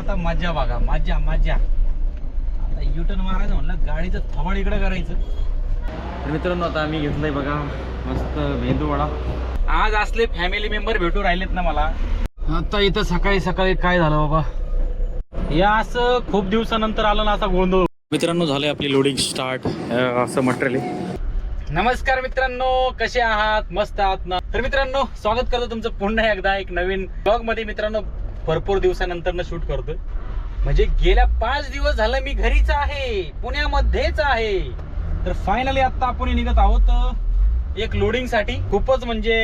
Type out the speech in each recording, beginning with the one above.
आता मजा बघा, मजा मजा. आता युटर्न मारायचं म्हणलं, गाडीचं थोबाड इकडे करायचं. तर मित्रांनो आता आम्ही घेतलंय बघा मस्त मेंदू वडा. आज असले फॅमिली मेंबर भेटू राहिलेत ना मला. आता इथं सकाळी सकाळी काय झालं बाबा, या असं खूप दिवसानंतर आलं ना असा गोंधळ. मित्रांनो झालंय आपली लोडिंग स्टार्ट. असं मटेरियल आहे. नमस्कार मित्रांनो, कसे आहात? मस्त आहात ना? तर मित्रांनो स्वागत करतो तुमचं पुन्हा एकदा एक नवीन ब्लॉग मध्ये. मित्रांनो भरपूर दिवसानंतर शूट करतोय, म्हणजे गेल्या 5 दिवस झालं मी घरीच आहे, पुण्यामध्येच आहे. तर फायनली आता आपण निघत आहोत एक लोडिंग साठी. खूपच म्हणजे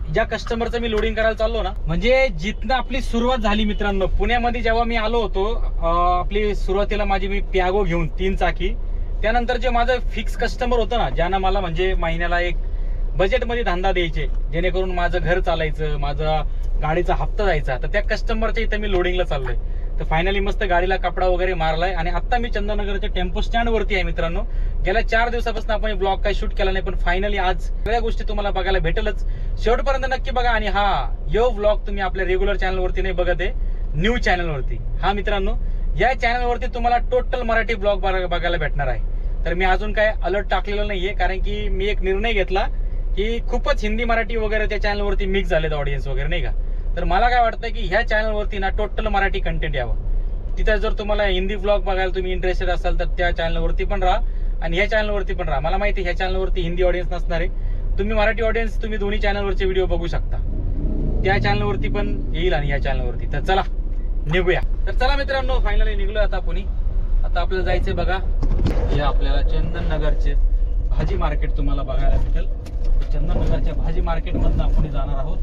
ज्या कस्टमरचं मी लोडिंग करायला चाललो ना, म्हणजे जिथनं आपली सुरुवात झाली मित्रांनो. पुण्यामध्ये जेव्हा मी आलो होतो, आपली सुरुवातीला माझी मी प्यागो घेऊन 3 चाकी. त्यानंतर जे माझं फिक्स कस्टमर होतं ना, ज्यांना मला म्हणजे महिन्याला एक बजेटमध्ये धंदा द्यायचे, जेणेकरून माझं घर चालायचं, माझा गाडीचा हप्ता जायचा, तर त्या कस्टमरच्या इथं मी लोडिंगला चाललोय. तर फायनली मस्त गाडीला कपडा वगैरे मारलाय आणि आता मी चंदननगरच्या टेम्पो स्टँड वरती आहे मित्रांनो. गेल्या 4 दिवसापासून आपण ब्लॉग काही शूट केला नाही, पण फायनली आज सगळ्या गोष्टी तुम्हाला बघायला भेटेलच. शेवटपर्यंत नक्की बघा. आणि हा यो ब्लॉग तुम्ही आपल्या रेग्युलर चॅनलवरती नाही बघत आहे, न्यू चॅनलवरती. हा मित्रांनो, या चॅनलवरती तुम्हाला टोटल मराठी ब्लॉग बघायला भेटणार आहे. तर मी अजून काय अलर्ट टाकलेलं नाहीये, कारण की मी एक निर्णय घेतला की खूपच हिंदी मराठी वगैरे त्या चॅनलवरती मिक्स झालेत ऑडियन्स वगैरे, नाही का. तर मला काय वाटतं की ह्या चॅनलवरती ना टोटल मराठी कंटेंट यावं. तिथं जर तुम्हाला हिंदी ब्लॉग बघायला तुम्ही इंटरेस्टेड असाल तर त्या चॅनलवरती पण राहा आणि ह्या चॅनलवरती पण राहा. मला माहिती ह्या चॅनलवरती हिंदी ऑडियन्स नसणार आहे, तुम्ही मराठी ऑडियन्स तुम्ही दोन्ही चॅनलवरचे व्हिडिओ बघू शकता. त्या चॅनलवरती पण येईल आणि या चॅनलवरती. तर चला निघूया. तर चला मित्रांनो फायनली निघलो आता पुणे. आता आपल्याला जायचंय बघा, हे आपल्याला चंदननगरचे भाजी मार्केट तुम्हाला बघायला भेटेल. चंदननगरच्या भाजी मार्केट मधून आपण जाणार आहोत.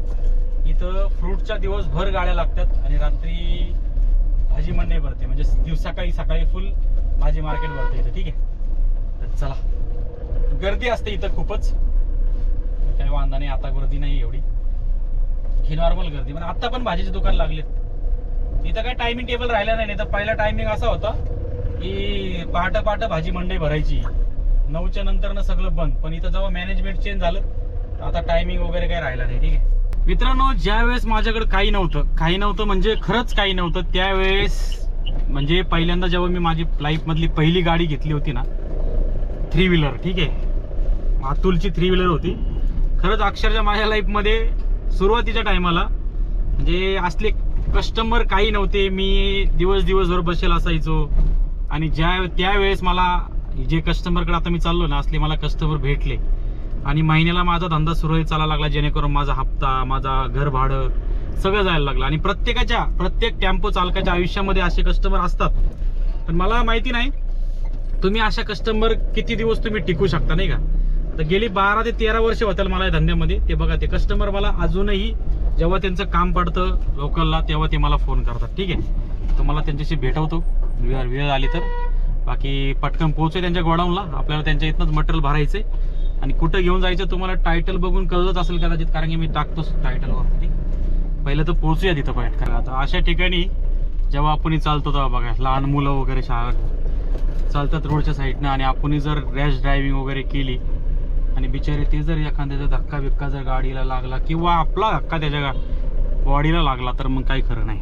इथं फ्रूटच्या दिवसभर गाड्या लागतात आणि रात्री भाजी मंडई भरते, म्हणजे सकाळी फुल भाजी मार्केट भरते इथं. ठीक आहे, तर चला. गर्दी असते इथं खूपच, काही वांधा नाही. आता गर्दी नाही एवढी, ही नॉर्मल गर्दी. पण आता पण भाजीचे दुकान लागलेत इथं. काय टायमिंग टेबल राहिला नाही. तर पहिला टायमिंग असा होता की पहाटे भाजी मंडई भरायची, 9च्या नंतर सगळं बंद. पण इथं जेव्हा मॅनेजमेंट चेंज झालं आता टायमिंग वगैरे काही राहिला नाही. ठीक आहे मित्रांनो, ज्या वेळेस माझ्याकडे काही नव्हतं म्हणजे खरंच काही नव्हतं, त्यावेळेस म्हणजे पहिल्यांदा जेव्हा मी माझी लाईफ मधली पहिली गाडी घेतली होती ना, 3 व्हीलर. ठीक आहे, अतुलची 3 व्हीलर होती. खरंच अक्षरशः माझ्या लाईफ मध्ये सुरुवातीच्या टायमाला म्हणजे असले कस्टमर काही नव्हते. मी दिवसभर बसेल असायचो आणि त्यावेळेस मला जे कस्टमरकडे आता मी चाललो ना, असले मला कस्टमर भेटले आणि महिन्याला माझा धंदा सुरळीत चालायला लागला, जेणेकरून माझा हप्ता, माझा घर भाडं सगळं जायला लागलं. आणि प्रत्येक टेम्पो चालकाच्या आयुष्यामध्ये असे कस्टमर असतात, पण मला माहिती नाही तुम्ही अशा कस्टमर किती दिवस तुम्ही टिकू शकता, नाही का. तर गेली 12 ते 13 वर्ष होतील मला या धंद्यामध्ये. ते बघा, ते कस्टमर मला अजूनही जेव्हा त्यांचं काम पडतं लोकलला तेव्हा ते मला फोन करतात. ठीक आहे, तुम्हाला त्यांच्याशी भेटवतो वेळ आली तर. बाकी पटकन पोहोचेल त्यांच्या गोडाऊनला. आपल्याला त्यांच्या इथनंच मटेरियल भरायचंय आणि कुठं घेऊन जायचं तुम्हाला टायटल बघून कळलंच असेल कदाचित, कारण की मी टाकतोच टायटलवरती. पहिलं तर पोहोचूया तिथं पटकन. आता अशा ठिकाणी जेव्हा आपण चालतो तेव्हा बघा, लहान मुलं वगैरे शाळा चालतात रोडच्या साईडनं, आणि आपण जर रॅश ड्रायव्हिंग वगैरे केली आणि बिचारे ते जर एखाद्याचा धक्का बिक्का जर गाडीला लागला किंवा आपला धक्का त्याच्या बॉडीला लागला तर मग काही खरं नाही.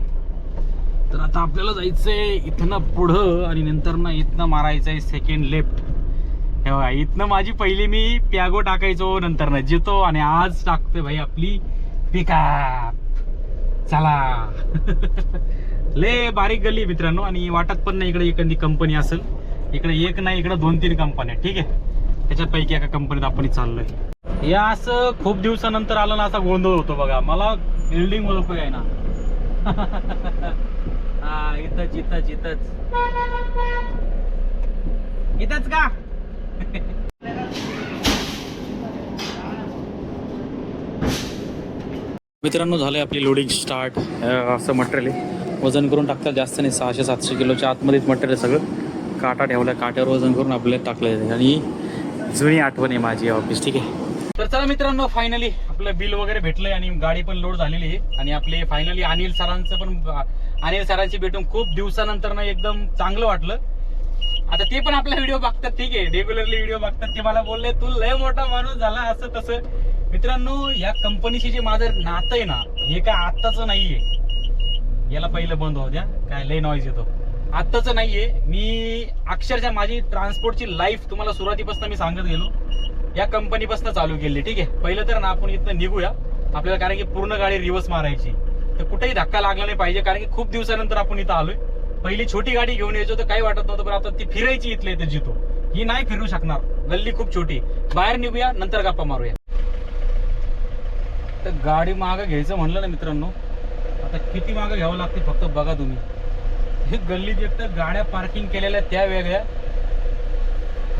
तर आता आपल्याला जायचंय इथनं पुढं आणि नंतर ना इथनं मारायचंय सेकंड लेफ्ट. हे बघा, इथनं माझी पहिली मी प्यागो टाकायचो, नंतर ना जितो, आणि आज टाकतोय भाई आपली पिकअप. चला ले बारीक गल्ली मित्रांनो, आणि वाटत पण नाही इकडे एखादी कंपनी असेल. इकडे एक नाही, इकडे 2-3 कंपन्या. ठीक आहे, त्याच्यापैकी एका कंपनीत आपण चाललोय. या असं खूप दिवसानंतर आलं ना असा गोंधळ होतो बघा. मला बिल्डिंग ओळखू आहे ना. हा, इथंच का. मित्रांनो झालंय आपली लोडिंग स्टार्ट. असं मटेरियल आहे, वजन करून टाकतात, जास्त नाही, 600-700 किलोच्या आतमध्येच मटेरियल सगळं. काटा ठेवला, काट्यावर वजन करून आपल्याला टाकलं. आणि जुनी आठवण आहे माझी ऑफिस. ठीक आहे, तर चला मित्रांनो फायनली आपलं बिल वगैरे भेटलंय आणि गाडी पण लोड झालेली आहे. आणि आपले फायनली अनिल सरांची भेटून खूप दिवसानंतर ना एकदम चांगलं वाटलं. आता ते पण आपला व्हिडिओ बघतात. ठीक आहे, रेग्युलरली व्हिडिओ बघतात. ते मला बोलले तू लय मोठा माणूस झाला, असं तसं. मित्रांनो, या कंपनीशी जे माझं नातं आहे ना, हे काय आत्ताच नाहीये. याला पहिलं बंद होऊ द्या, काय लय नॉईज येतो. आत्ताच नाहीये, मी अक्षरशः माझी ट्रान्सपोर्टची लाईफ तुम्हाला सुरुवातीपासून मी सांगत गेलो, या कंपनीपासून चालू केली. ठीक आहे, पहिलं तर ना आपण इथं निघूया आपल्याला, कारण की पूर्ण गाडी रिव्हर्स मारायची, तर कुठेही धक्का लागला नाही पाहिजे, कारण की खूप दिवसानंतर आपण इथं आलोय. पहिली छोटी गाडी घेऊन यायचो तर काही वाटत नव्हतं, पण आता ती फिरायची इथल्या इथं जितो, ही नाही फिरू शकणार, गल्ली खूप छोटी. बाहेर निघूया, नंतर गप्पा मारूया. तर गाडी मागं घ्यायचं म्हणलं ना मित्रांनो, आता किती मागं घ्यावं लागते फक्त बघा तुम्ही. हे गल्लीत एक तर गाड्या पार्किंग केलेल्या त्या वेगळ्या,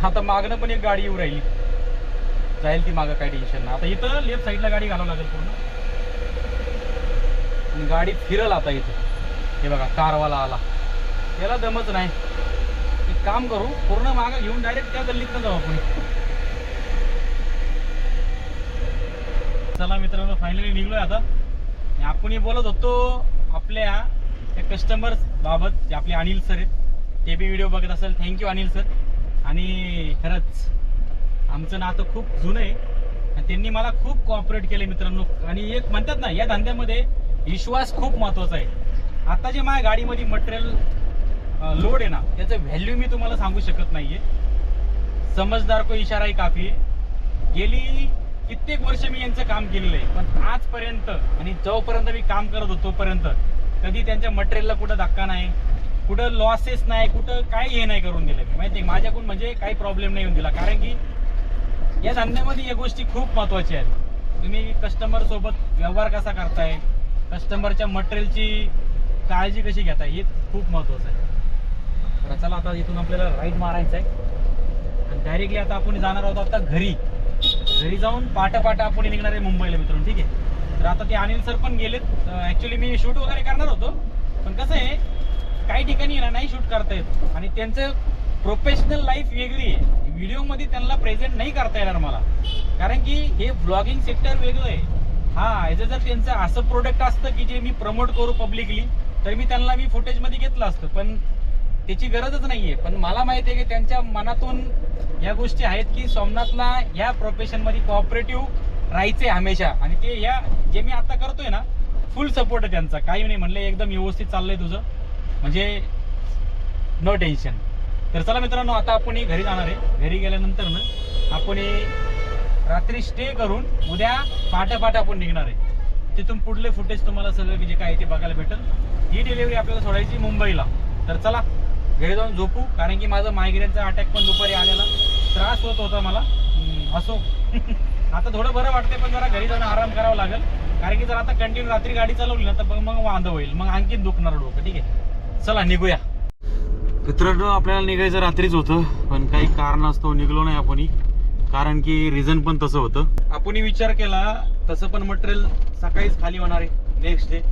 आता मागणं पण एक गाडी येऊ राहिली, जाईल ती मागं, काही टेन्शन नाही. आता इथं लेफ्ट साईडला गाडी घालावं लागेल पूर्ण, आणि गाडी फिरल आता इथं. हे बघा कारवाला आला, याला दमच नाही. एक काम करू, पूर्ण मागं घेऊन डायरेक्ट त्या गल्लीतनं जाऊ आपण. चला मित्रांनो, फायनली निघलोय आता. आपण बोलत होतो आपल्या कस्टमर बाबत, जे आपले अनिल सर आहेत, ते बी व्हिडिओ बघत असेल, थँक्यू अनिल सर. आणि खरंच आमचं नातं खूप जुनं आहे, आणि त्यांनी मला खूप कॉपरेट केले मित्रांनो. आणि एक म्हणतात ना, या धंद्यामध्ये विश्वास खूप महत्त्वाचा आहे. आता जे माझ्या गाडीमध्ये मटेरियल लोड आहे ना, त्याचं व्हॅल्यू मी तुम्हाला सांगू शकत नाहीये. समजदार को इशाराही काफी आहे. गेली कित्येक वर्ष मी यांचं काम केलेलं आहे, पण आजपर्यंत आणि जोपर्यंत मी काम करत होतो तोपर्यंत कधी त्यांच्या मटेरियलला कुठं धक्का नाही, कुठं लॉसेस नाही, कुठं काही हे नाही करून दिलं मी. माहिती आहे, माझ्याकडून म्हणजे काही प्रॉब्लेम नाही येऊन दिला. कारण की या धंद्यामध्ये या गोष्टी खूप महत्त्वाच्या आहेत. तुम्ही कस्टमर सोबत व्यवहार कसा करताय, कस्टमरच्या मटेरियलची काळजी कशी घेताय, हे खूप महत्त्वाचं आहे. तर चला आता इथून आपल्याला राईट मारायचं आहे, आणि डायरेक्टली आता आपण जाणार आहोत आता घरी जाऊन पाटा आपण निघणार आहे मुंबईला मित्रांनो. ठीक आहे, तर आता ते अनिल सर पण गेलेत. ॲक्च्युली मी शूट वगैरे करणार होतो, पण कसं आहे काही ठिकाणी ना नाही शूट करता येत, आणि त्यांचं प्रोफेशनल लाईफ वेगळी आहे, व्हिडिओमध्ये त्यांना प्रेझेंट नाही करता येणार मला, कारण की हे ब्लॉगिंग सेक्टर वेगळं आहे. हा, याचं जर त्यांचं असं प्रोडक्ट असतं की जे मी प्रमोट करू पब्लिकली, तर मी त्यांना फुटेजमध्ये घेतलं असतं, पण त्याची गरजच नाहीये. पण मला माहिती आहे की त्यांच्या मनातून या गोष्टी आहेत की सोमनाथला या प्रोफेशनमध्ये कोऑपरेटिव्ह राहायचे हमेशा, आणि ते या जे मी आता करतोय ना, फुल सपोर्ट आहे त्यांचा. काही नाही म्हणले, एकदम व्यवस्थित चाललंय तुझं, म्हणजे नो टेन्शन. तर चला मित्रांनो, आता आपण घरी जाणार आहे. घरी गेल्यानंतर ना आपण रात्री स्टे करून उद्या पाटा आपण निघणार आहे. तिथून पुढले फुटेज तुम्हाला सगळं जे काय ते बघायला भेटेल. ही डिलिव्हरी आपल्याला सोडायची मुंबईला. तर चला घरी जाऊन झोपू, कारण की माझा मायग्रेनचा अटॅक पण दुपारी आलेला, त्रास होत होता मला. असो आता थोडं बरं वाटतंय, पण जरा घरी जाऊन आराम करावा लागेल, कारण की जर आता कंटिन्यू रात्री गाडी चालवली ना तर मग वांदं होईल, मग आणखीन दुखणार डोकं. ठीक आहे, चला निघूया मित्रांनो. आपल्याला निघायचं रात्रीच होतं, पण काही कारणास्तव निघलो नाही आपण, कारण की रिझन पण तसं होतं. आपण विचार केला तसं, पण मटेरियल सकाळीच खाली होणार आहे नेक्स्ट डे.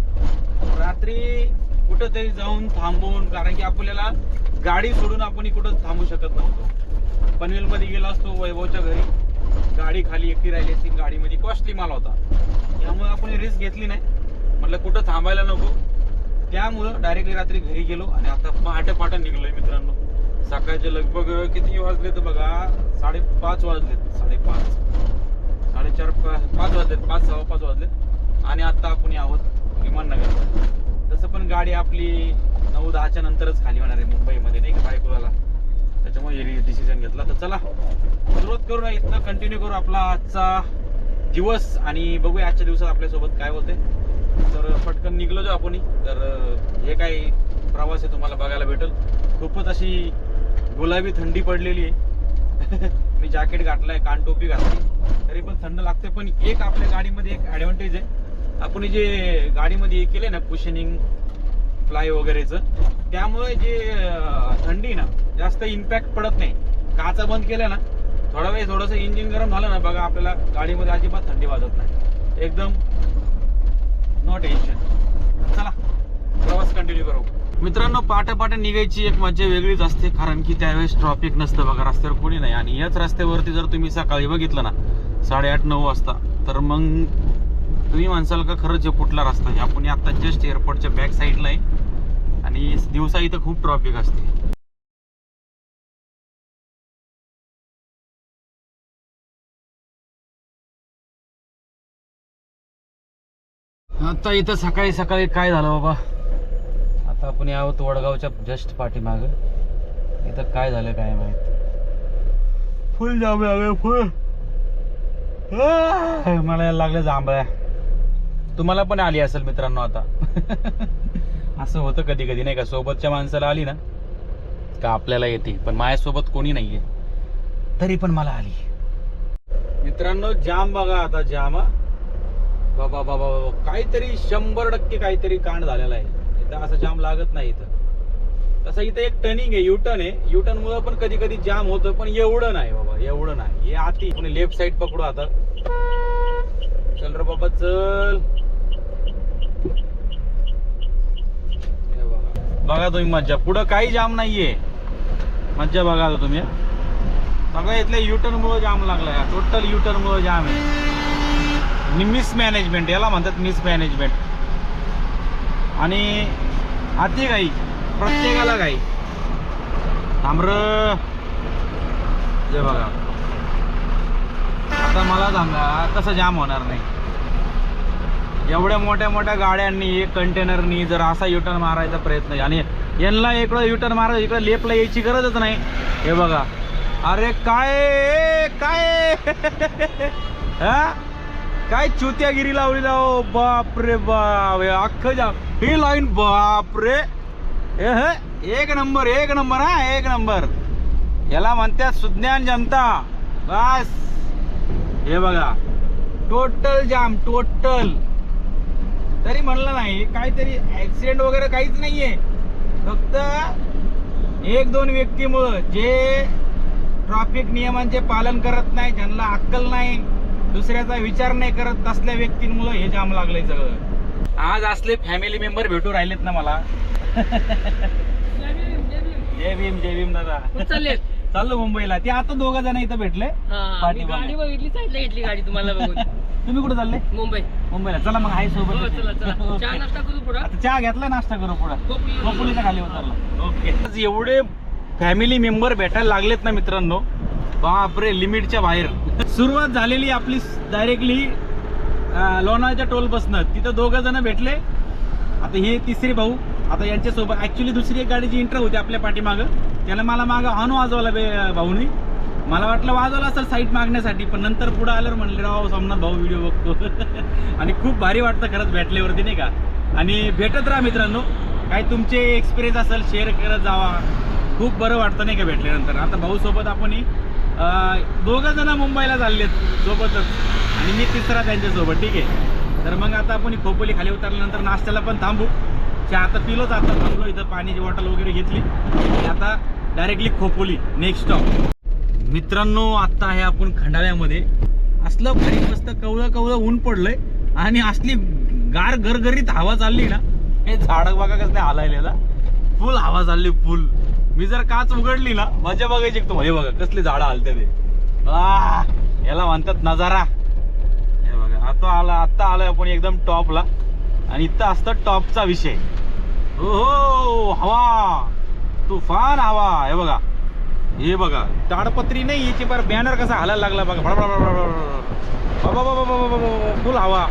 रात्री कुठंतरी जाऊन थांबवून, कारण की आपल्याला गाडी सोडून आपण कुठं थांबू शकत नव्हतो. पनवेलमध्ये गेला असतो वैभवच्या घरी, गाडी खाली एकटी राहिली असती, गाडीमध्ये कॉस्टली माल होता, त्यामुळे आपण रिस्क घेतली नाही. म्हटलं कुठं थांबायला नको, त्यामुळं डायरेक्टली रात्री घरी गेलो, आणि आता पहाटे निघलोय मित्रांनो. सकाळचे लगभग किती वाजले तर बघा, 5:30 वाजलेत, 5:30 4:30 5 वाजलेत, 5 सव्वा 5 वाजलेत, आणि आता आपण आहोत विमाननगर. तसं पण गाडी आपली 9-10च्या नंतरच खाली होणार आहे मुंबईमध्ये, नाही का बायकोला, त्याच्यामुळे डिसिजन घेतला. तर चला सुरुवात करू ना, इथनं कंटिन्यू करू आपला आजचा दिवस, आणि बघूया आजच्या दिवसात आपल्यासोबत काय होते. तर पटकन निघलो जो आपण, तर हे काही प्रवास आहे तुम्हाला बघायला भेटेल. खूपच अशी गुलाबी थंडी पडलेली आहे. मी जॅकेट घातलाय, कानटोपी घातली, तरी पण थंड लागते. पण एक आपल्या गाडीमध्ये एक ॲडव्हान्टेज आहे, आपण जे गाडीमध्ये हे केले ना कुशनिंग फ्लाय वगैरेचं, त्यामुळे जे थंडी ना जास्त इम्पॅक्ट पडत नाही. काचा बंद केल्या ना, थोडा वेळ थोडंसं इंजिन गरम झालं ना बघा, आपल्याला गाडीमध्ये अजिबात थंडी वाजत नाही, एकदम नो टेन्शन. चला प्रवास कंटिन्यू करू मित्रांनो. पहाटे निघायची एक मजा वेगळीच असते, कारण की त्यावेळेस ट्रॉफिक नसतं बघा, रस्त्यावर कोणी नाही. आणि याच रस्त्यावरती जर तुम्ही सकाळी बघितलं ना 8:30-9 वाजता, तर मग तुम्ही म्हणसाल का खरंच हे कुठला रस्ता आहे. आपण आता जस्ट एअरपोर्टच्या बॅक साईडला आहे, आणि दिवसा इथं खूप ट्रॉफिक असते. आता इथं सकाळी काय झालं बाबा, आता आपण आहोत वडगावच्या जस्ट पाठीमागं. इथं काय झालं काय माहित. फुल जाम लागलं फुल. मला यायला लागलं जांभळ्या. तुम्हाला पण आली असेल मित्रांनो आता. असं होतं कधी कधी नाही का, सोबतच्या माणसाला आली ना का आपल्याला येते, पण माझ्यासोबत कोणी नाहीये तरी पण मला आली. मित्रांनो जाम बघा आता जाम. बाबा बाबा काहीतरी 100% काहीतरी कांड झालेला आहे इथं. असं जाम लागत नाही इथं. तसं इथं एक टर्निंग आहे, युटर्न आहे. युटर्न मुळे पण कधी कधी जाम होतं, पण एवढं नाही बाबा, एवढं नाही. हे आती आपण लेफ्ट साइड पकडू आता. चल रे बाबा चल. बघा तुम्ही मज्जा, पुढं काही जाम नाहीये. मज्जा बघा तुम्ही. बघा इथल्या युटर्न मुळे जाम लागलाय. टोटल युटर्न मुळे जाम आहे. मिसमॅनेजमेंट याला म्हणतात, मिसमॅनेजमेंट. आणि आती काही प्रत्येकाला काही थांबर. जे बघा आता मला सांगा कसं जाम होणार नाही. एवढ्या मोठ्या मोठ्या गाड्यांनी कंटेनरनी जर असा युटर्न मारायचा प्रयत्न, आणि यांना इकडं युटर्न मारायचं, इकडं लेपला यायची गरजच नाही. हे बघा अरे काय काय हा काय चुत्यागिरी लावली लाव. बाप रे बाप अख्खं जाम ही लाईन. बाप रे एक नंबर एक नंबर. हा एक नंबर. याला म्हणतात सुज्ञान जनता. बस हे बघा टोटल जाम टोटल. तरी म्हणलं नाही काहीतरी ऍक्सिडेंट वगैरे काहीच नाहीये. फक्त 1-2 व्यक्तीमुळं जे ट्रॅफिक नियमांचे पालन करत नाही, ज्यांना अक्कल नाही, दुसऱ्याचा विचार नाही करत, तसल्या व्यक्तींमुळं हे जाम लागलंय सगळं. आज असले फॅमिली मेंबर भेटू राहिलेत ना मला. जय भीम जय भीम दादा. चाललो मुंबईला. ते आता 2 जण इथं भेटले. गाडी बघितली, साईडला घेतली गाडी तुम्हाला बघून. तुम्ही कुठे चालले? मुंबईला. चला मग आहे सोबत. चहा नाश्ता करू पुढे. आता चहा घेतला, नाश्ता करू पुढे. कोपोलीच्या खाली उतरला. ओके. एवढे फॅमिली मेंबर भेटायला लागलेत ना मित्रांनो, बापरे लिमिटच्या बाहेर. सुरुवात झालेली आपली डायरेक्टली लोणावळ्याच्या टोल बसनं. तिथं 2 जण भेटले. आता हे तिसरे भाऊ. आता यांच्यासोबत ऍक्च्युली दुसरी एक गाडीची इंटर होती आपल्या पाठीमागं. त्याला मला मागं हॉर्न वाजवला भाऊनी. मला वाटलं वाजवला असेल साईड मागण्यासाठी, पण नंतर पुढे आल्यावर म्हणले राव सोमनाथ भाऊ व्हिडिओ बघतो. आणि खूप भारी वाटतं खरंच भेटल्यावरती नाही का. आणि भेटत राहा मित्रांनो, काही तुमचे एक्सपिरियन्स असेल शेअर करत जावा. खूप बरं वाटतं नाही का भेटल्यानंतर. आता भाऊ सोबत आपण 2 जण मुंबईला चाललेत सोबतच, आणि मी तिसरा त्यांच्यासोबत. ठीक आहे. तर मग आता आपण खोपोली खाली उतरल्यानंतर नाश्त्याला पण थांबू. चहा आता पिलोच, आता थांबलो इथं, पाण्याची बॉटल वगैरे घेतली. आणि आता डायरेक्टली खोपोली नेक्स्ट स्टॉप. मित्रांनो आता आहे आपण खंडाळ्यामध्ये. असलं भारी मस्त कवळं कवळं ऊन पडलंय आणि असली गार गरगरीत हवा चालली ना. हे झाड बघा कसं हालायला, फुल हवा चालली फुल. मी जर काच उघडली ना मजा बघायची तुम्हाला. हे बघा कसली झाडं हलते ते. याला म्हणतात नजारा. हे बघा आता आलोय आपण एकदम टॉपला, आणि इथं असतं टॉपचा विषय. हो हवा तुफान हवा. हे बघा हे बघा ताडपत्री नाही याची, पर बॅनर कसा हालायला लागला बघा. फुल हवा.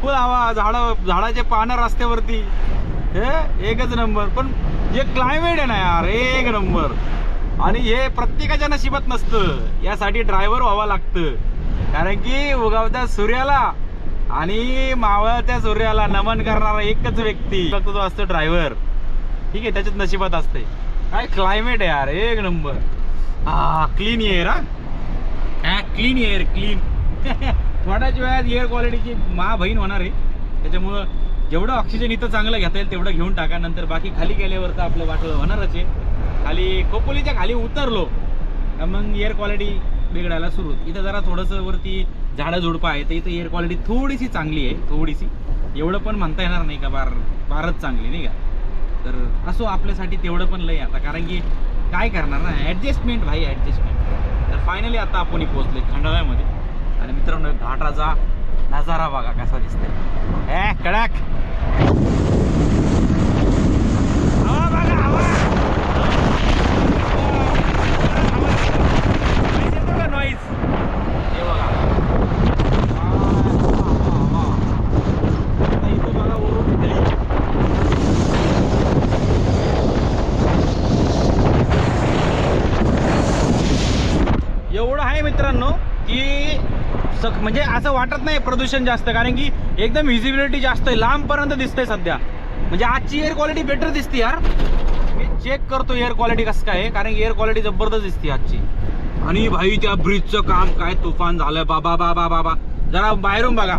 फुल हवा. झाडाचे पानं रस्त्यावरती. हे एकच नंबर. पण हे क्लायमेट आहे ना यार एक नंबर. आणि हे प्रत्येकाच्या नशिबात नसतं. यासाठी ड्रायव्हर व्हावं लागतं. कारण की उगवत्या सूर्याला आणि मावळत्या सूर्याला नमन करणारा एकच व्यक्ती तो असतो ड्रायव्हर. ठीक आहे. त्याच्यात नशिबात असते. काय क्लायमेट आहे यार एक number. Clean air. Clean air clean. थोड्याच वेळात एअर क्वालिटीची बहीण होणार आहे. त्याच्यामुळं जेवढं ऑक्सिजन इथं चांगलं घेता येईल तेवढं घेऊन टाका. नंतर बाकी खाली गेल्यावर तर आपलं वाटलं होणारच आहे. खाली खोपोलीच्या खाली उतरलो का मग एअर क्वालिटी बिघडायला सुरू होती. इथं जरा थोडंसं वरती झाडं झुडपं आहे, तर इथं एअर क्वालिटी थोडीशी चांगली आहे. थोडीशी, एवढं पण म्हणता येणार नाही का फारच चांगली नाही का. तर असो आपल्यासाठी तेवढं पण लय आता, कारण की काय करणार ना, ॲडजस्टमेंट भाई ॲडजस्टमेंट. तर फायनली आता आपण पोहोचले खंडाळ्यामध्ये. आणि मित्रांनो घाटाचा नजारा बघा कसा दिसतोय. कडक म्हणजे असं वाटत नाही प्रदूषण जास्त, कारण की एकदम व्हिजिबिलिटी जास्त आहे, लांबपर्यंत दिसतंय सध्या. म्हणजे आजची एअर क्वालिटी बेटर दिसते यार. मी चेक करतो एअर क्वालिटी कसं काय आहे, कारण की एअर क्वालिटी जबरदस्त दिसते आजची. आणि भाई त्या ब्रिजचं काम काय तुफान झालं बाबा बाबा बाबा. जरा बाहेरून बघा.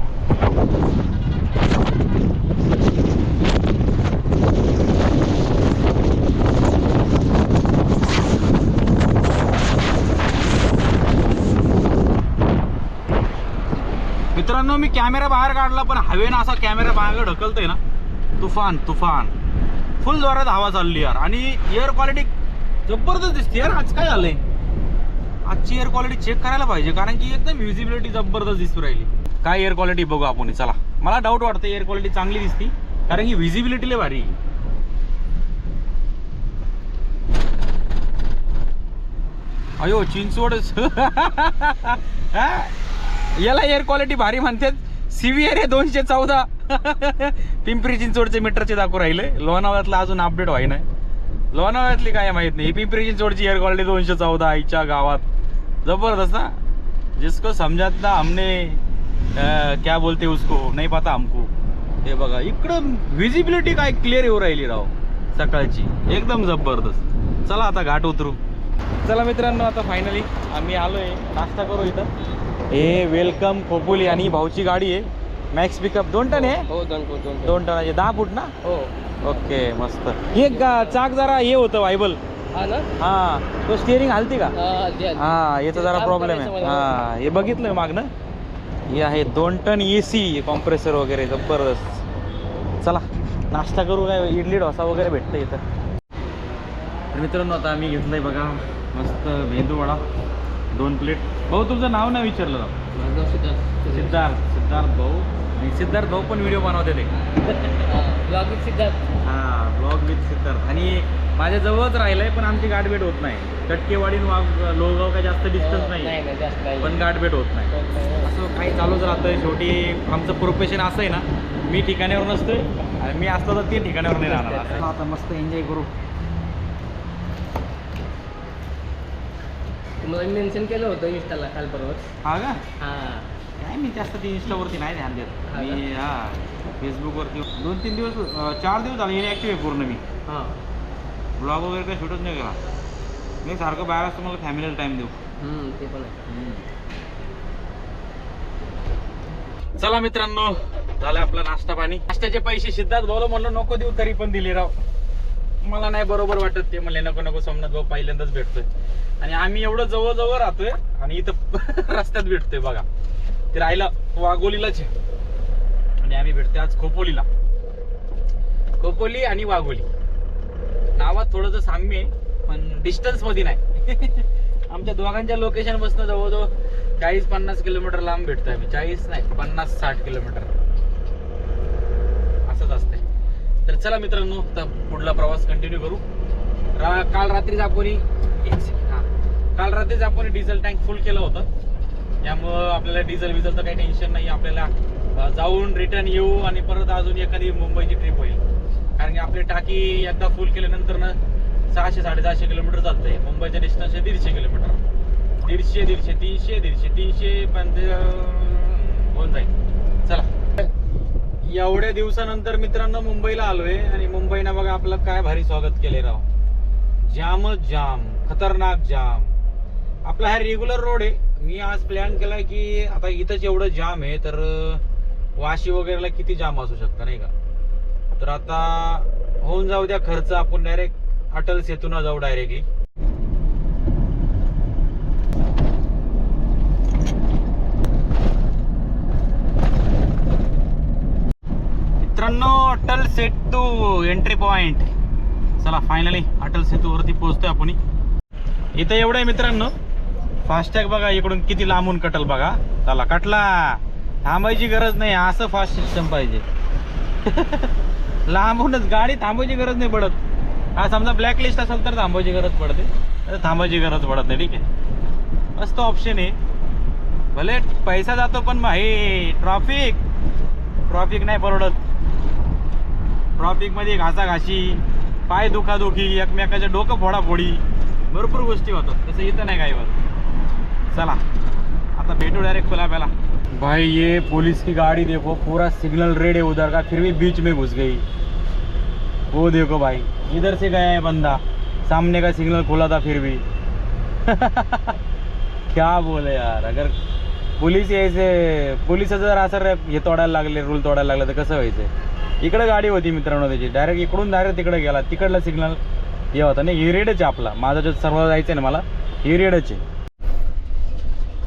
मित्रांनो मी कॅमेरा बाहेर काढला, पण हवेनं असा कॅमेरा बाहेर ढकलतोय ना, तुफान तुफान फुल जोरात हवा चालली यार. आणि एअर क्वालिटी जबरदस्त दिसते यार. आज काय झालंय, आजची एअर क्वालिटी चेक करायला पाहिजे, कारण की एकदम व्हिजिबिलिटी जबरदस्त दिसू राहिली. काय एअर क्वालिटी बघू आपण. चला, मला डाऊट वाटतं एअर क्वालिटी चांगली दिसती, कारण की व्हिजिबिलिटी लय भारी. अयो चिंचवड याला एअर क्वालिटी भारी म्हणतात. सीव्हीआर आहे 214. पिंपरी चिंचवडचे मीटरचे दाखवू राहिले. लोणावळ्यातला अजून अपडेट व्हाय नाही. लोणावळ्यातली काय माहित नाही. पिंपरी चिंचवडची एअर क्वालिटी 214 आईच्या गावात. जबरदस्त ना. जिसको समजत ना हमने क्या बोलते उसको नाही पता हमको. हे बघा इकडं व्हिजिबिलिटी काय क्लिअर येऊ राहिली राव सकाळची, एकदम जबरदस्त. चला आता घाट उतरू. चला मित्रांनो, आता फायनली आम्ही आलोय. नाश्ता करू इथं. हे वेलकम खोपोली आणि भाऊची गाडी आहे. मॅक्स पिकअप 2 टन आहे. हो 2 टनाचे 10 फूट ना. हो ओके मस्त. हे चाक जरा हे होतं वायबल. हा ना. हा तो स्टिअरिंग हलती का. हा याचा जरा काम प्रॉब्लेम करायचं आहे. मला. हा हे बघितलंय मागणं. हे आहे 2 टन AC कॉम्प्रेसर वगैरे जबरदस्त. चला नाश्ता करू. काय इडली डोसा वगैरे भेटतं इथं. तर मित्रांनो आता आम्ही घेतलंय बघा मस्त मेंदू वडा 2 प्लेट. भाऊ तुमचं नाव नाही विचारलं राव. माझं नाव सिद्धार्थ. सिद्धार्थ भाऊ. आणि सिद्धार्थ भाऊ पण व्हिडिओ बनवते ते. Blog with Siddharth. हा ब्लॉग विथ सिद्धार्थ. आणि माझ्या जवळच राहिलंय, पण आमची गाठभेट होत नाही. कटकेवाडी लोहगाव काय जास्त डिस्टन्स नाही, नाही जास्त नाही. पण गाठभेट होत नाही. असं काही चालूच राहतं. शेवटी आमचं प्रोफेशन असं आहे ना, मी ठिकाणावर नसतोय आणि मी असतो तर 3 ठिकाणावर नाही राहणार. आता मस्त एन्जॉय करू. तुम्हाला मेन्शन केलं होतं इंस्टाला काल परवा. हा का. हा काय मी जास्त ते इंस्टावरती नाही ध्यान देत. हा का? मी फेसबुकवरती 2-3 दिवस 4 दिवस झाले ॲक्टिव्ह आहे पूर्ण. मी हा ब्लॉग वगैरे काही शूटच नाही केला. मी सारखं बाहेर असतो, मला फॅमिलीला टाइम देऊ. ते पण आहे. चला मित्रांनो, झालं आपला नाश्ता पाणी. नाश्त्याचे पैसे सिद्धार्थ भाऊला म्हणलं नको देऊ, तरी पण दिले राव. मला नाही बरोबर वाटत ते. म्हणले नको नको, सोमनाथ भाऊ पहिल्यांदाच भेटतोय आणि आम्ही एवढं जवळ राहतोय आणि इथं रस्त्यात भेटतोय बघा. ते राहिलं वाघोलीलाच आहे आणि आम्ही भेटतोय आज खोपोलीला. खोपोली आणि वाघोली नावात थोडंसं साम्य आहे, पण डिस्टन्स मध्ये नाही. आमच्या दोघांच्या लोकेशन पासून जवळजवळ 40-50 किलोमीटर लांब भेटतोय आम्ही. 40 नाही 50-60 किलोमीटर असंच असतंय. तर चला मित्रांनो, आता पुढला प्रवास कंटिन्यू करू. काल रात्रीच आपण डिझेल टँक फुल केलं होतं, त्यामुळं आपल्याला डिझेल विझेलचं काही टेन्शन नाही. आपल्याला जाऊन रिटर्न येऊ आणि परत अजून एखादी मुंबईची ट्रिप होईल, कारण की आपली टाकी एकदा फुल केल्यानंतर ना 600-750 किलोमीटर चालतंय. मुंबईचं डिस्टन्स आहे 150 किलोमीटर. 150-300 पण होऊन जाईल. चला एवढ्या दिवसानंतर मित्रांनो मुंबईला आलोय आणि मुंबईनं बघा आपलं काय भारी स्वागत केलंय राव. जामच जाम, खतरनाक जाम. आपला हा रेग्युलर रोड आहे. मी आज प्लॅन केलाय की आता इथंच एवढं जाम आहे, तर वाशी वगैरेला किती जाम असू शकतं नाही का. तर आता होऊन जाऊ द्या खर्च. आपण डायरेक्ट अटल सेतून जाऊ डायरेक्टली. मित्रांनो अटल सेतू एंट्री पॉइंट. चला फायनली अटल सेतूवरती पोहोचतोय आपण. इथं एवढं आहे मित्रांनो. फास्टॅग बघा इकडून किती लांबून कटल बघा. चला कटला, थांबायची गरज नाही. असं फास्ट सिस्टम पाहिजे. लांबूनच गाडी थांबायची गरज नाही पडत. हा समजा ब्लॅक लिस्ट असेल तर थांबायची गरज पडते, तर थांबायची गरज पडत नाही. ठीक आहे, मस्त ऑप्शन आहे. भले पैसा जातो, पण भाई ट्रॉफिक नाही परवडत. ट्रॉफिकमध्ये घासाघाशी, पाय दुखादुखी, एकमेकाच्या डोकं फोडाफोडी, भरपूर गोष्टी होतात. तसं इथं नाही काही होत. चला आता भेटू डायरेक्ट खुला प्याला. भाई ये पुलिस की गाड़ी देखो, पूरा सिग्नल रेड है उधर का, फिर भी बीच में घुस गई। वो देखो भाई, इधर से गया है बंदा, सामने का सिग्नल खोला था फिर भी। क्या बोले यार, अगर पोलीस यायचे, पोलिसाचं जर असं हे तोडायला लागले, रूल तोडायला लागले तर कसं व्हायचं? इकडे गाडी होती मित्रांनो त्याची, डायरेक्ट इकडून डायरेक्ट तिकडे गेला, तिकडला सिग्नल हे होता नाही, ही रेडच आहे आपला, माझा जो सर्व जायचं आहे ना मला, ही रेडच आहे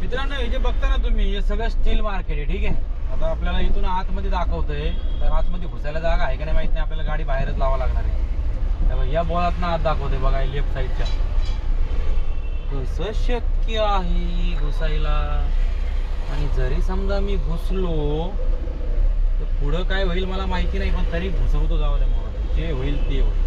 मित्रांनो. हे जे बघता ना तुम्ही, हे सगळं स्टील मार्केट आहे, ठीक आहे. आता आपल्याला इथून आतमध्ये दाखवतंय, तर आतमध्ये घुसायला जागा आहे का नाही माहित नाही, आपल्याला गाडी बाहेरच लावा लागणार आहे. तेव्हा या बॉलात ना आत दाखवते बघा, लेफ्ट साईडच्या. कसं शक्य आहे घुसायला? आणि जरी समजा मी घुसलो तर पुढं काय होईल मला माहिती नाही, पण तरी घुसवतो, जाऊ द्या मला, जे होईल ते होईल.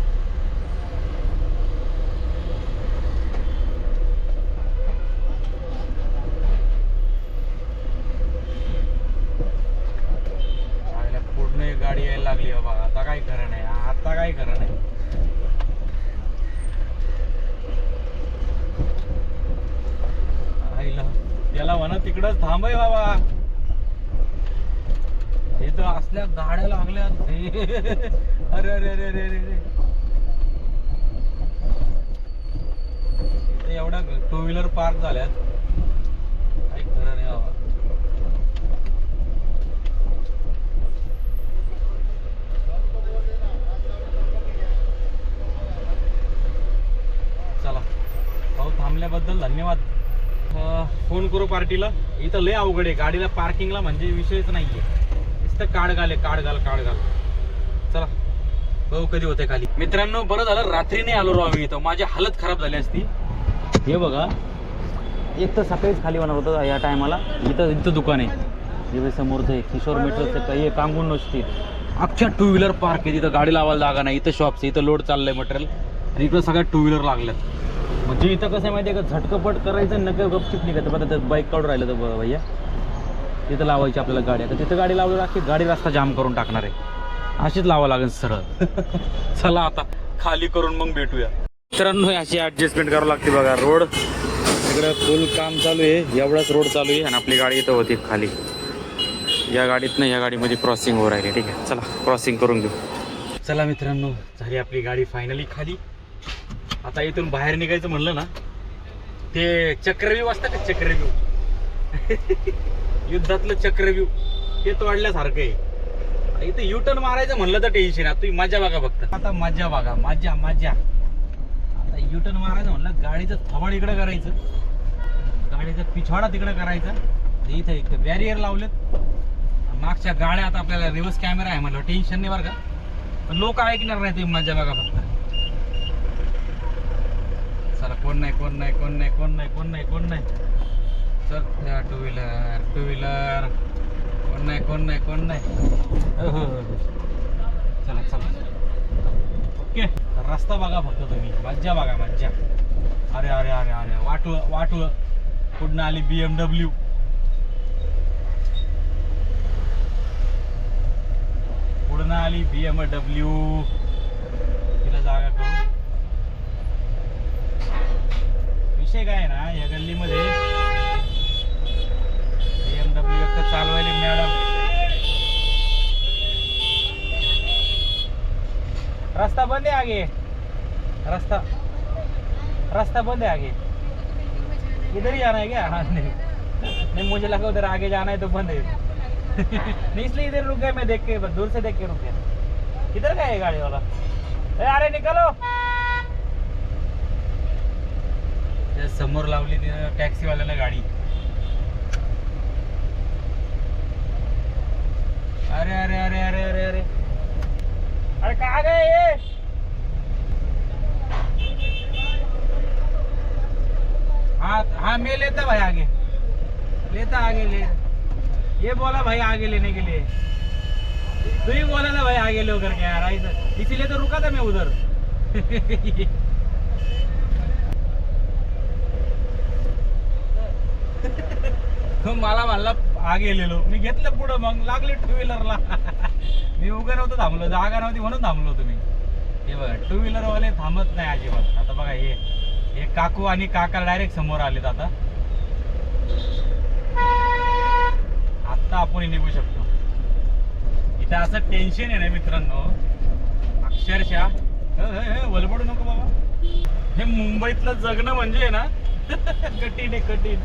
पूर्ण एक गाडी यायला लागली बाबा, आता काय खरं नाही, आता काय खरं नाही. त्याला म्हणा तिकडच थांबय बाबा, इथं असल्या गाड्या लागल्या. अरे अरे अरे अरे अरे, इथे एवढ्या टू व्हीलर पार्क झाल्यात, काही खरं नाही बाबा. चला भाऊ, थांबल्याबद्दल धन्यवाद. फोन करू पार्टीला. इथं लय अवघड आहे गाडीला पार्किंगला, म्हणजे विषयच नाहीये, नुसतं काढगाल आहे, काढगाल. चला भाऊ, कधी होते खाली. मित्रांनो, बरं झालं रात्री नाही आलो राव आम्ही, इथं माझी हालत खराब झाली असती. हे बघा, एक तर सकाळीच खाली होणार होतं या टायमाला. इथं दुकान आहे, हे समोरचं आहे किशोर मीटरचं, काही कांगून नसतील, अख्ख्या टू व्हीलर पार्क आहे तिथं, गाडी लावायला जागा नाही. इथं शॉप्स, इथं लोड चाललंय मटेरियल, आणि इकडं सगळ्या टू व्हीलर लागल्यात. म्हणजे इथं कसं आहे माहिती आहे का, झटकपट करायचं, नका गपचिप निघायचं. बघा त्यात बाईक काढून राहिलं तर भैया, तिथं लावायची आपल्याला गाडी. आता तिथं गाडी लावली, अख्खी गाडी रस्ता जाम करून टाकणार आहे, अशीच लावा लागेल सरळ. चला आता खाली करून मग भेटूया मित्रांनो. अशी ॲडजस्टमेंट करावं लागते बघा. रोड इकडं फुल काम चालू आहे, एवढाच रोड चालू आहे, आणि आपली गाडी इथं होती खाली. या गाडीतनं या गाडीमध्ये क्रॉसिंग हो राहिली, ठीक आहे. चला क्रॉसिंग करून घेऊ. चला मित्रांनो, झाली आपली गाडी फायनली खाली. आता इथून बाहेर निघायचं म्हणलं ना, ते चक्रव्यूह असतं का, चक्रव्यूह, युद्धातलं चक्रव्यूह, ते तोडल्यासारखं आहे. इथं युटर्न मारायचं म्हणलं तर टेन्शन आहे. तुम्ही मजा बघा फक्त, आता मजा बघा, मजा मजा. आता युटर्न मारायचं म्हणलं, गाडीचं थवड इकडं करायचं, गाडीचा पिछवाडा तिकडं करायचा. इथं एक बॅरियर लावलेत, मागच्या गाड्या, आता आपल्याला रिव्हर्स कॅमेरा आहे म्हणलं टेन्शन नाही बरं का, पण लोक ऐकणार नाही. तुम्ही मजा बघा फक्त. चला, कोण नाही कोण नाही कोण नाही कोण नाही कोण नाही कोण नाही. चल, टू व्हीलर, कोण नाही कोण नाही कोण नाही. हो, चला चला, ओके. रस्ता बघा फक्त तुम्ही, मज्जा बघा, मज्जा. अरे अरे अरे अरे, वाटुळ कुठून आली BMW. पुढं आली BMW, तिला जागा करू. विषय काय ना, या गल्लीमध्ये BMW एक चालवायला मॅडम. रास्ता बंद है आगे, रास्ता बंद है आगे, इधर ही आना है क्या? हाँ, नहीं मुझे लगा उधर आगे जाना है तो बंद है. नहीं, इसलिए इधर रुक गया, मैं देख के, दूर से देख के रुक गया. किधर का है गाड़ी वाला? अरे निकलो. समोर लावली टॅक्सी वाल्याला गाडी. अरे अरे अरे अरे अरे अरे अरे, कहाँ गए ये? हाँ हाँ, मैं लेता भाई आगे, लेता आगे ले. ये बोला भाई आगे लेने के लिए, तू ही बोला ना भाई आगे लो करके यार, इसीलिए तो रुका था मैं उधर. मला म्हणला आगे लेलो, मी घेतलं पुढं, मग लागले टू व्हीलरला. मी उभं नव्हतं थांबलो, जागा नव्हती म्हणून थांबलो तुम्ही. हे बघा, टू व्हीलर वाले थांबत नाही अजिबात. आता बघा, हे काकू आणि काका डायरेक्ट समोर आलेत. आता आता आपण निघू शकतो. इथं असं टेन्शन आहे ना मित्रांनो, अक्षरशः वलबडू नको बाबा. हे मुंबईतलं जगणं म्हणजे ना कठीण आहे, कठीण.